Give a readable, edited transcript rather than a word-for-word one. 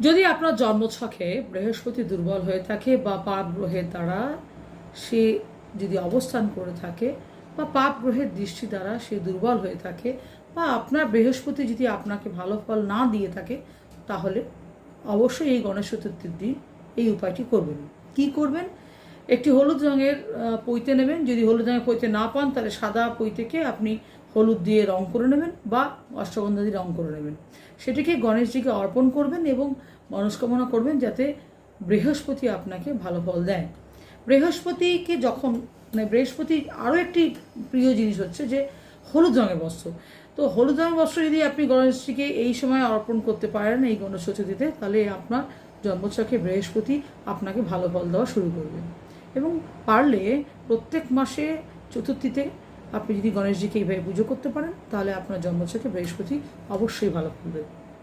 যদি আপনার জন্মছকে বৃহস্পতি দুর্বল হয়ে থাকে বা পাপ গ্রহের দ্বারা সে যদি অবস্থান করে থাকে বা পাপ গ্রহের দৃষ্টি দ্বারা সে দুর্বল হয়ে থাকে বা আপনার বৃহস্পতি যদি আপনাকে ভালো ফল না দিয়ে থাকে, তাহলে অবশ্যই এই গণেশ চতুর্থীর দিন এই উপায়টি করবেন। কি করবেন? একটি হলুদ রঙের পৈতে নেবেন। যদি হলুদ রঙের পৈতে না পান, তাহলে সাদা পৈতেকে আপনি হলুদ দিয়ে রং করে নেবেন বা অষ্টগন্ধা দিয়ে রং করে নেবেন। সেটিকে গণেশজিকে অর্পণ করবেন এবং মনস্কামনা করবেন যাতে বৃহস্পতি আপনাকে ভালো ফল দেয়। বৃহস্পতিকে যখন বৃহস্পতির আরও একটি প্রিয় জিনিস হচ্ছে যে হলুদ রঙের বস্ত্র। তো হলুদ রঙের বস্ত্র যদি আপনি গণেশজিকে এই সময় অর্পণ করতে পারেন এই গণেশ চতুর্থীতে, তাহলে আপনার জন্মছকে বৃহস্পতি আপনাকে ভালো ফল দেওয়া শুরু করবে। এবং পারলে প্রত্যেক মাসে চতুর্থীতে আপনি যদি গণেশজিকে এইভাবে পুজো করতে পারেন, তাহলে আপনার জন্মছকে বৃহস্পতি অবশ্যই ভালো ফল দেবে।